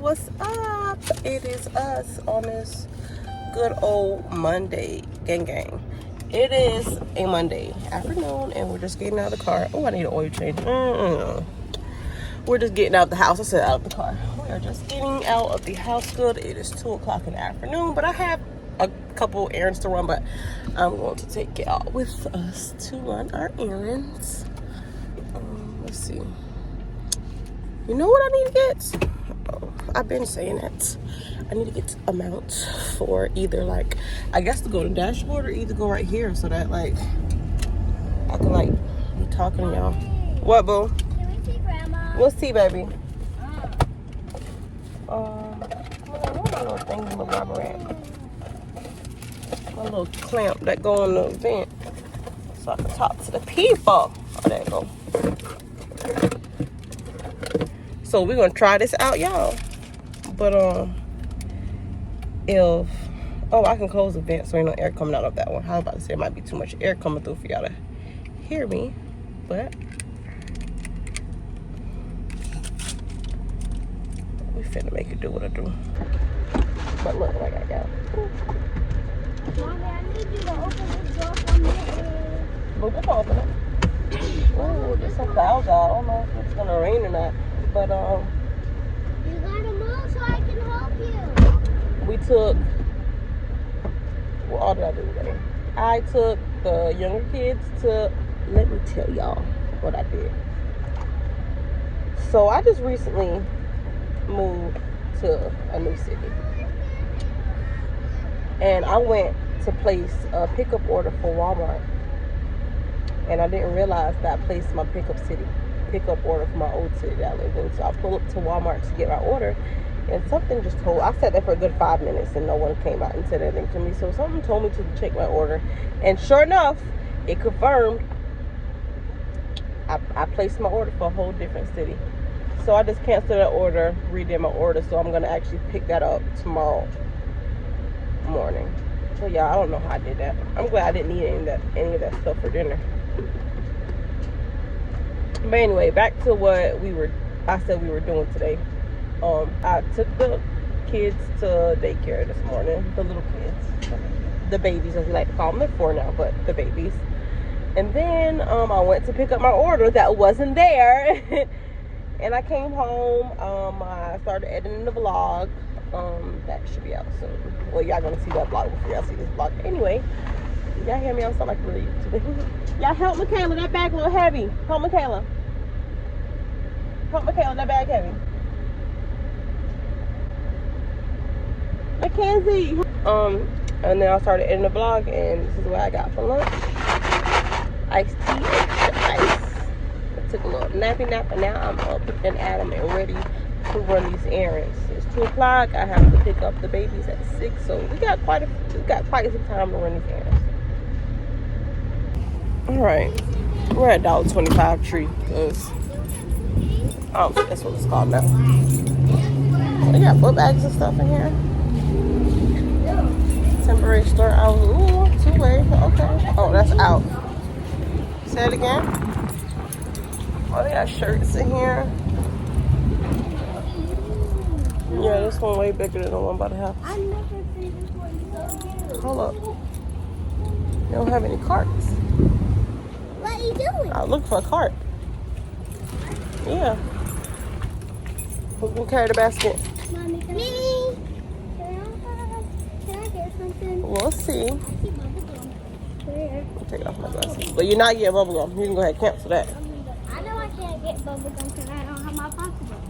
what's up? It is us on this good old Monday, gang. It is a Monday afternoon, and we're just getting out of the car. Oh, I need an oil change. We're just getting out of the house. I said out of the car. We are just getting out of the house. Good. It is 2 o'clock in the afternoon, but I have a couple errands to run, but I'm going to take y'all with us to run our errands. Let's see. You know what I need to get? Oh, I've been saying it. I need to get a mount for either, like, I guess to go to the dashboard or either go right here so that, like, I can, like, be talking to y'all. What, boo? Can we see Grandma? What's tea, baby? Where's my little thing in the rubber at? My little clamp that go on the vent so I can talk to the people. Oh, there you go. So we're gonna try this out, y'all. But I can close the vent so ain't no air coming out of that one. I was about to say it might be too much air coming through for y'all to hear me, but we finna make it do what it do. But look what I got, y'all. Mommy, I need you to open this door for me. But we're gonna open it. Oh, there's some clouds out. I don't know if it's gonna rain or not. But You gotta move so I can help you. we took, what all did I do today? I took the younger kids to, let me tell y'all what I did. So I just recently moved to a new city. And I went to place a pickup order for Walmart. And I didn't realize that I placed my pickup order for my old city that I lived in. So I pulled up to Walmart to get my order, and something just told, I sat there for a good 5 minutes and no one came out and said anything to me. So something told me to check my order, and sure enough, it confirmed I placed my order for a whole different city. So I just canceled that order, redid my order, so I'm gonna actually pick that up tomorrow morning. So yeah, I don't know how I did that. I'm glad I didn't need any of that stuff for dinner. But anyway, back to what I said we were doing today. I took the kids to daycare this morning, the little kids, the babies as we like to call them. They're 4 now, but the babies. And then I went to pick up my order that wasn't there. And I came home. I started editing the vlog. That should be out soon. Well, y'all gonna see that vlog before y'all see this vlog. Anyway, y'all hear me? I sound like a really YouTuber. Y'all help Michaela, that bag a little heavy. Help Michaela. Help Michaela, that bag heavy. Mackenzie. And then I started editing the vlog, and this is what I got for lunch. Iced tea, extra ice. I took a little nappy nap, and now I'm up and at 'em and ready to run these errands. It's 2 o'clock. I have to pick up the babies at 6, so we got quite some time to run these errands. All right, we're at $1.25 Tree, because that's what it's called now. They got book bags and stuff in here. Temporary store out. Ooh, 2-way. Okay. Oh, that's out. Say it again. Oh, they got shirts in here. Yeah, this one way bigger than the one by the house. I've never seen this one so huge. Hold up. They don't have any carts. What are you doing? I look for a cart. Yeah. Who can carry the basket? Mommy, can I get something? We'll see. I see bubblegum. Where? I'll take off my glasses. But you're not getting bubblegum. You can go ahead and cancel that. I know I can't get bubblegum because I don't have my pocketbook.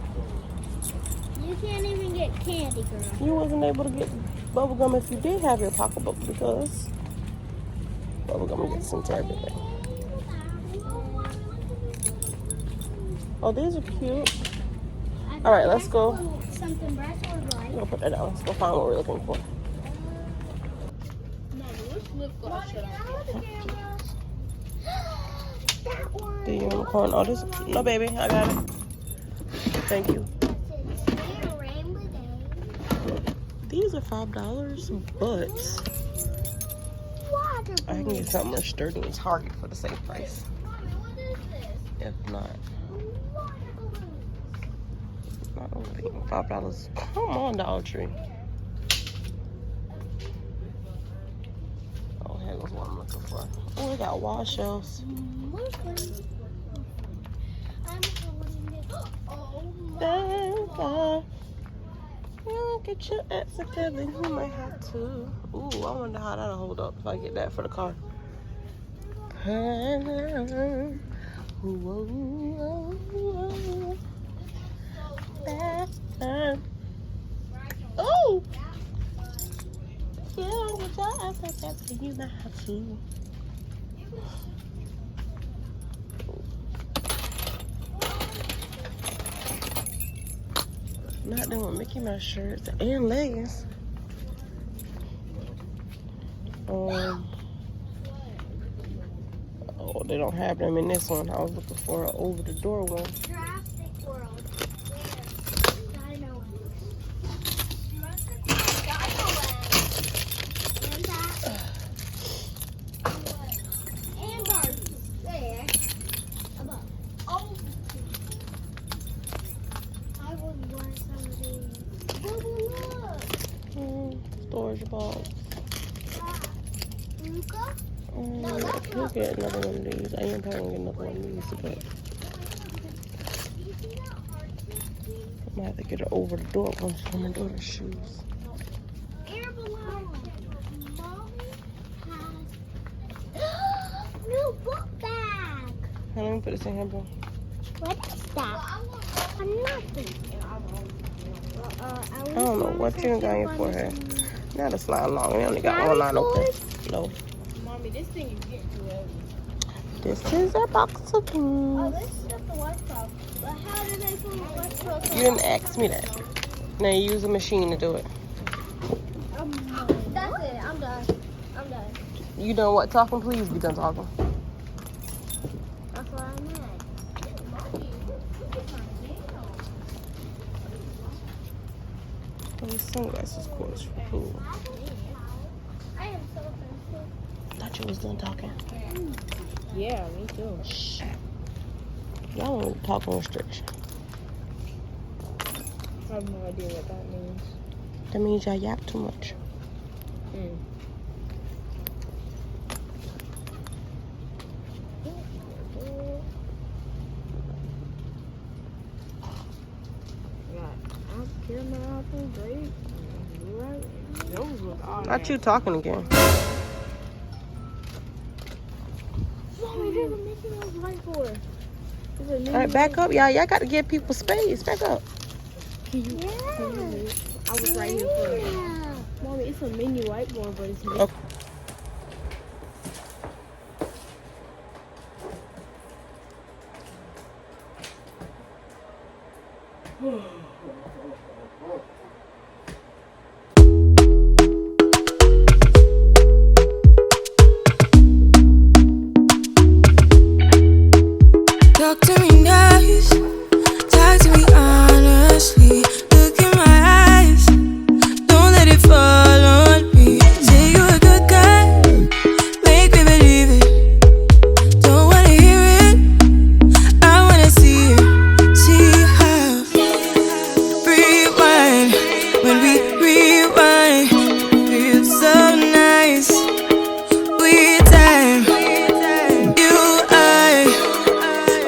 You can't even get candy, girl. You wasn't able to get bubblegum if you did have your pocketbook, because bubblegum gets into everything. Oh, these are cute. All right, let's go. Something bright or I'm light. gonna put that down. Let's go find what we're looking for. That one. The unicorn. Oh, this. No, baby, I got it. Thank you. These are $5, but I can get something more sturdy and Target for the same price. If not, not overpaid. $5. Come on, Dollar Tree. Oh, here goes what I'm looking for. Oh, we got wall shelves. Get your ex together. You might have to. Ooh, I wonder how that'll hold up if I get that for the car. Oh! Yeah, get your ex together. You might have to. Not doing Mickey Mouse shirts and leggings. Oh, they don't have them in this one. I was looking for an over the door one. Jurassic World. Dino. And Barbie. There. Above. Oh. I would want some of these. Look. Storage box. Luca? I could get another one of these. I ain't probably gonna get another one of these, but I might have to get it over the door one for my daughter's shoes. Air balloon. Mommy has new book bag. Let me put this in here, bro. What is that? Nothing. I don't know what you got in your forehead. Now the slide long. We only got one line open. No. Mommy, this thing is getting too heavy. This is our box of Oh, things. this is just the wash truck. But how did they put the wash truck? You didn't ask me that. Now you use a machine to do it. That's it. I'm done. I'm done. You done what talking? Please be done talking. That's what I meant. These sunglasses, of course, for cool. I am so thirsty. Thought you was done talking. Yeah, me too. Shh. Y'all on talking restriction. I have no idea what that means. That means y'all yap too much. Not you talking again. Mommy, there's a Mickey Mouse whiteboard. All right, back up, y'all. Y'all got to give people space. Back up. Can you move? I was right here for it. Mommy, it's a mini whiteboard, but it's Mickey. Okay. Talk to me nice, talk to me honestly. Look in my eyes, don't let it fall on me. Say you're a good guy, make me believe it. Don't wanna hear it, I wanna see it. See how rewind, when we rewind, feels so nice. We time, you, I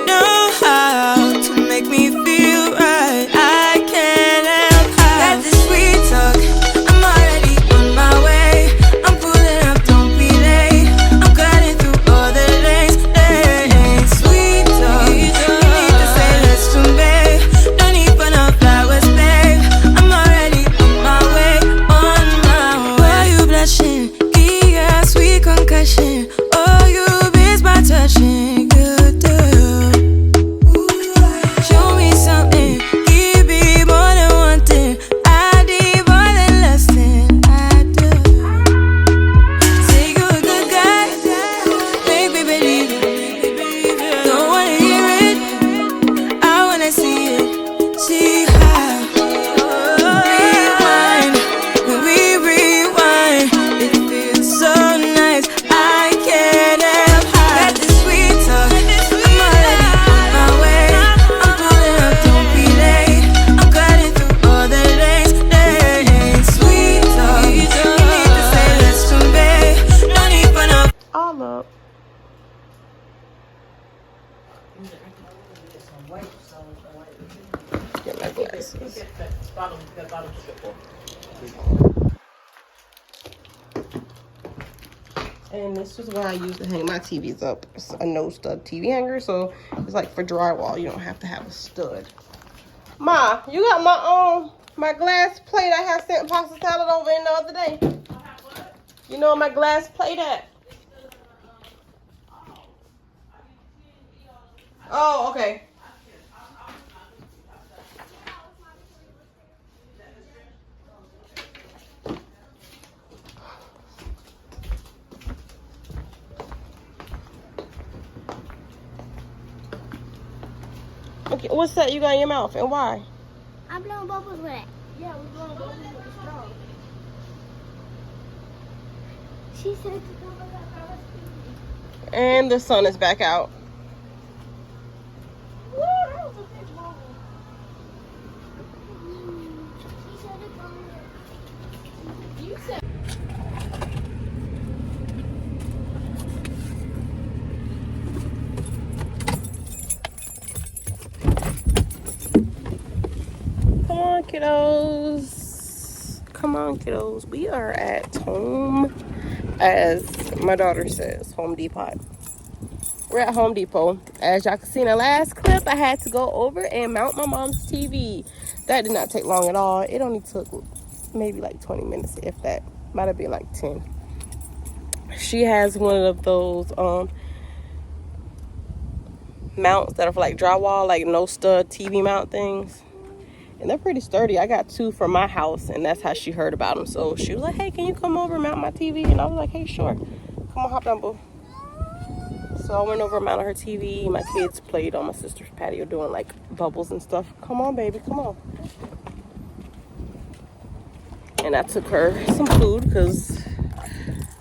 know how to make me feel right. Get my glasses. And this is what I use to hang my TVs up. It's a no stud TV hanger, so it's like for drywall. You don't have to have a stud. Ma, you got my glass plate I had sent pasta salad over in the other day. You know my glass plate at? Oh, okay. Okay, what's that you got in your mouth and why? I'm blowing bubbles with it. Yeah, we're blowing bubbles with the straw. She said to go with that. And the sun is back out. Woo, that was a big bubble. She said to go with it. You said. Come on, kiddos. Come on, kiddos. We are at home, as my daughter says, Home Depot. We're at Home Depot. As y'all can see in the last clip, I had to go over and mount my mom's TV. That did not take long at all. It only took maybe like 20 minutes, if that. Might have been like 10. She has one of those mounts that are for like drywall, like no stud TV mount things. And they're pretty sturdy. I got 2 from my house, and that's how she heard about them. So she was like, hey, can you come over and mount my TV? And I was like, hey, sure. Come on, hop down, boo. So I went over and mounted her TV. My kids played on my sister's patio doing like bubbles and stuff. Come on, baby, come on. And I took her some food because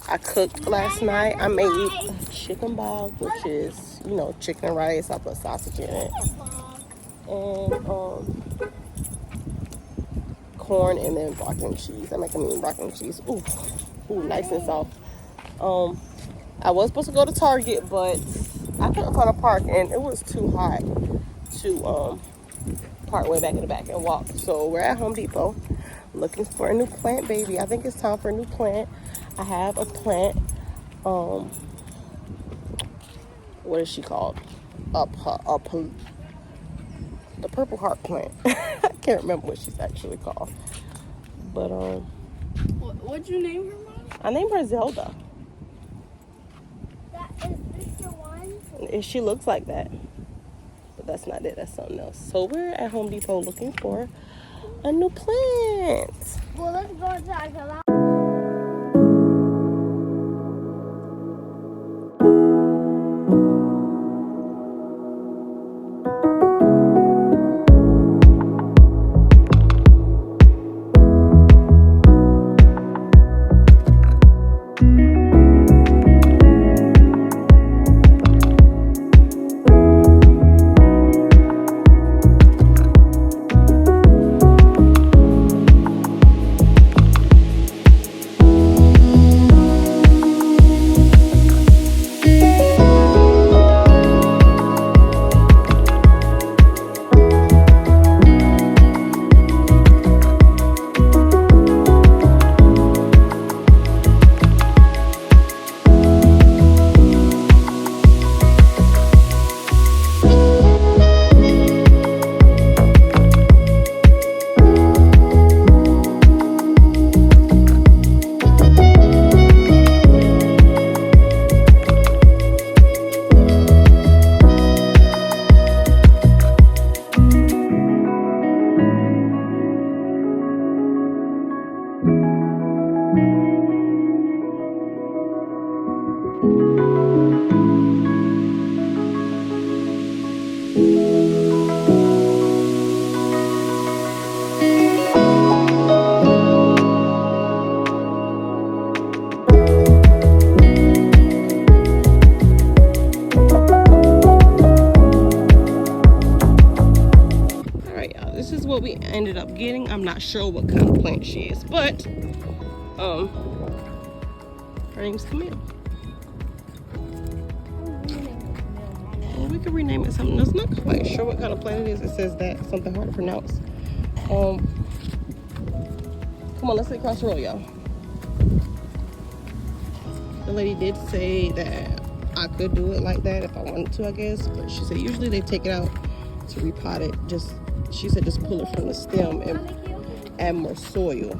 I cooked last night. I made chicken bog, which is, you know, chicken and rice. I put sausage in it. And corn and then broccoli and cheese. I make a mean broccoli and cheese. Ooh, nice and soft. I was supposed to go to Target, but I couldn't find a park, and it was too hot to park way back in the back and walk. So we're at Home Depot looking for a new plant, baby. I think it's time for a new plant. I have a plant. What is she called? The purple heart plant. I can't remember what she's actually called. But What'd you name her, Mom? I named her Zelda. Is this the one? She looks like that. But that's not it. That's something else. So we're at Home Depot looking for a new plant. Well, let's go inside. What we ended up getting. I'm not sure what kind of plant she is, but her name's Camille. And we're could rename it something else. Not quite sure what kind of plant it is. It says that something hard to pronounce. Come on, let's sit across the road, y'all. The lady did say that I could do it like that if I wanted to, I guess. But she said usually they take it out to repot it. She said just pull it from the stem and add more soil.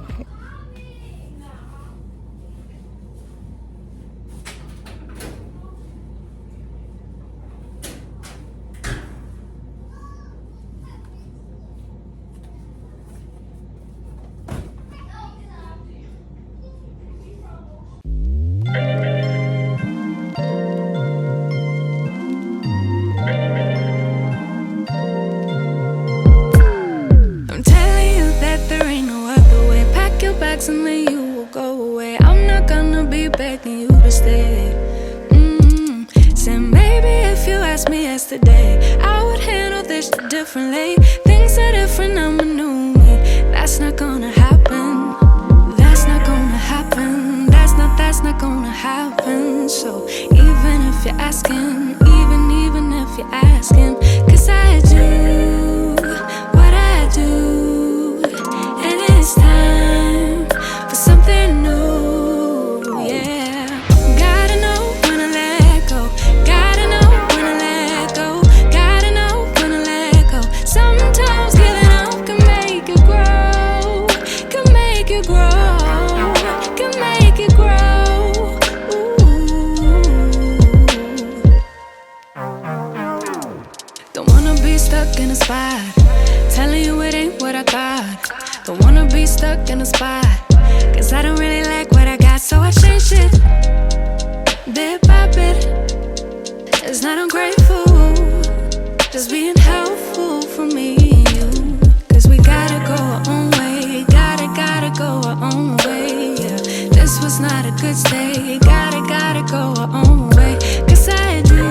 And then you will go away. I'm not gonna be begging you to stay. Said maybe if you asked me yesterday, I would handle this differently. Things are different, I'm a new me. That's not gonna happen. That's not gonna happen. That's not gonna happen. So even if you're asking, even if you're asking, 'cause I do what I do, and it's time for something new, yeah. Gotta know when to let go. Gotta know when to let go. Gotta know when to let go. Sometimes giving up can make you grow. Can make you grow. Can make you grow. Ooh. Don't wanna be stuck in a spot, telling you it ain't what I thought. Don't wanna be stuck in a spot, 'cause I don't really like what I got, so I changed it bit by bit. It's not ungrateful, just being helpful for me and you. 'Cause we gotta go our own way, gotta go our own way, yeah. This was not a good stay, gotta go our own way. 'Cause I do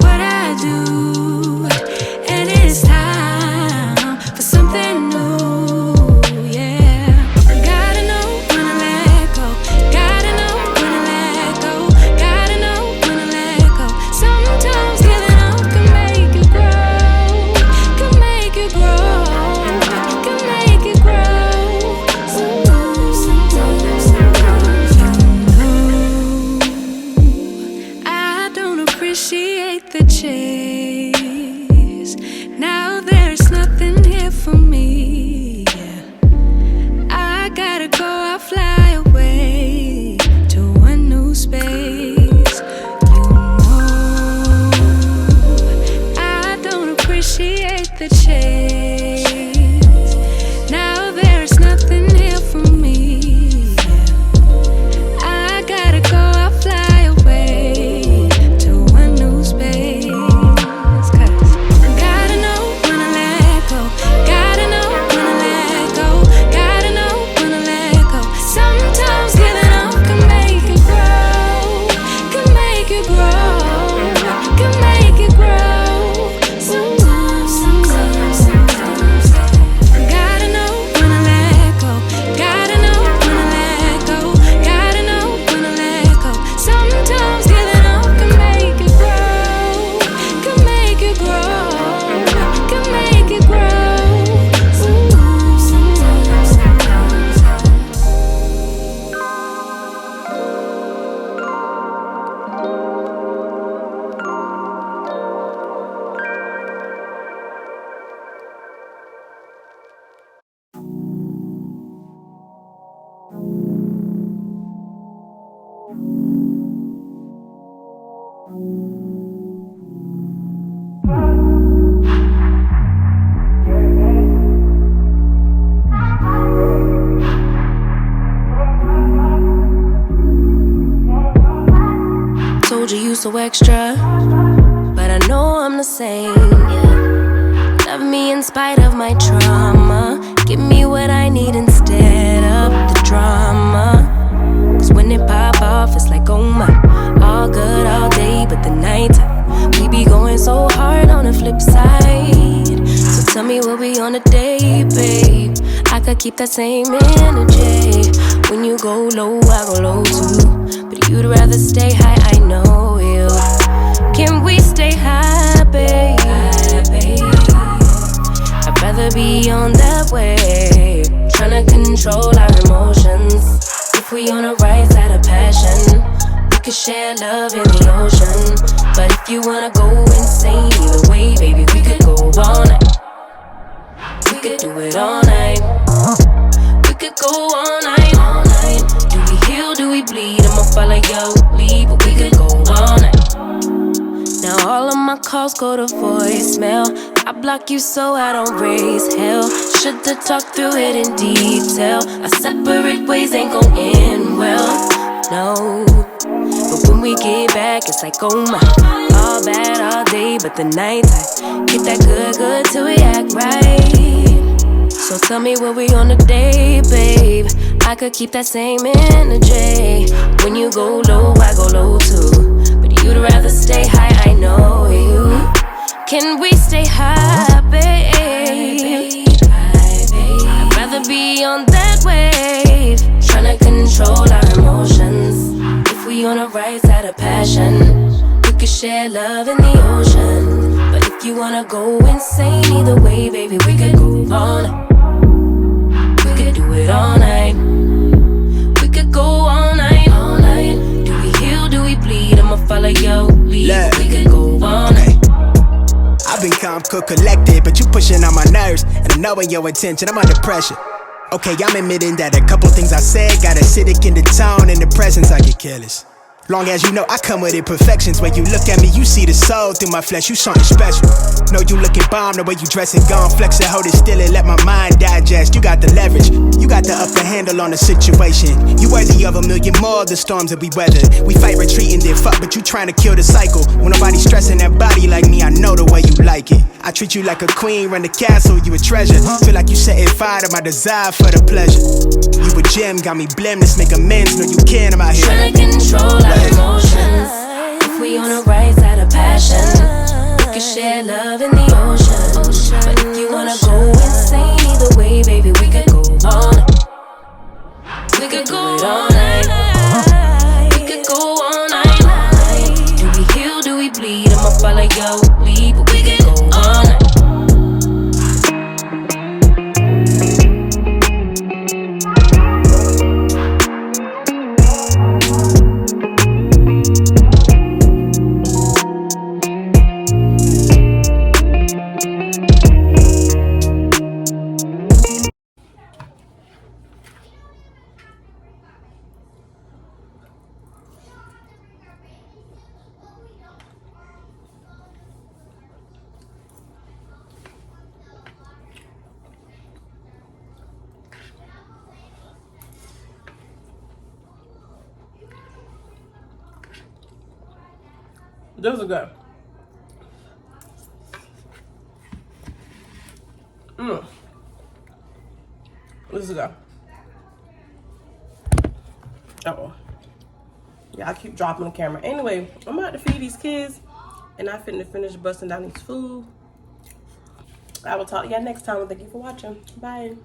what I do, and it's time for something new. The chase, now there's nothing here for me, yeah. I gotta go, I'll fly away to a new space. You know I don't appreciate the chase. Now there's nothing here for me, yeah. I gotta go, I'll fly away. So extra, but I know I'm the same, yeah. Love me in spite of my trauma. Give me what I need instead of the drama. 'Cause when it pop off, it's like, oh my. All good all day, but the night we be going so hard on the flip side. So tell me we'll be on a day, babe. I could keep that same energy. When you go low, I go low too. But you'd rather stay high, I know you. Can we stay high? control our emotions. If we on the right side of passion, we could share love in the ocean. But if you wanna go insane either way, baby, we could go all night. We could do it all night. We could go all night, all night. Do we heal, do we bleed? I'ma follow your lead, but we could go all night. Now all of my calls go to voicemail. I block you so I don't raise hell. Should've talked through it in detail. Our separate ways ain't gon' end well, no. But when we get back, it's like, oh my. All bad all day, but the nighttime get that good till we act right. So tell me what we on today, babe. I could keep that same energy. When you go low, I go low too. You'd rather stay high, I know you. Can we stay high, babe? I'd rather be on that wave. Tryna control our emotions. If we on the right side of passion, we could share love in the ocean. But if you wanna go insane either way, baby, we could go all night. We could do it all night. We could go all night, all night. Do we heal, do we bleed? I'ma follow your lead. Look. We could go all night. I've been calm, cool, collected, but you pushing on my nerves. And I knowing your intention, I'm under pressure. Okay, I'm admitting that a couple things I said got acidic in the tone. In the presence, I get careless. Long as you know I come with imperfections. When you look at me, you see the soul through my flesh. You something special. Know you looking bomb, the way you dressing, gone flex it, hold it still and let my mind digest. You got the leverage, you got the upper handle on the situation. You worthy of a million more of the storms that we weathered. We fight retreating, then fuck, but you trying to kill the cycle. When nobody's stressing that body like me, I know the way you like it. I treat you like a queen, run the castle, you a treasure. Feel like you setting fire to my desire for the pleasure. You a gem, got me blameless, make amends, know you can, I'm out here trying to control our emotions. If we on the right side of passion, we can share love in the ocean. But if you wanna go insane either way, baby, we could go all night. We could go all night. We could go all night. Do we heal, do we bleed? I'ma follow your lead, but we could go all night. This is good. This is good. Uh-oh. Yeah, I keep dropping the camera. Anyway, I'm about to feed these kids, and I finna finish busting down these food. I will talk to y'all next time. Thank you for watching. Bye.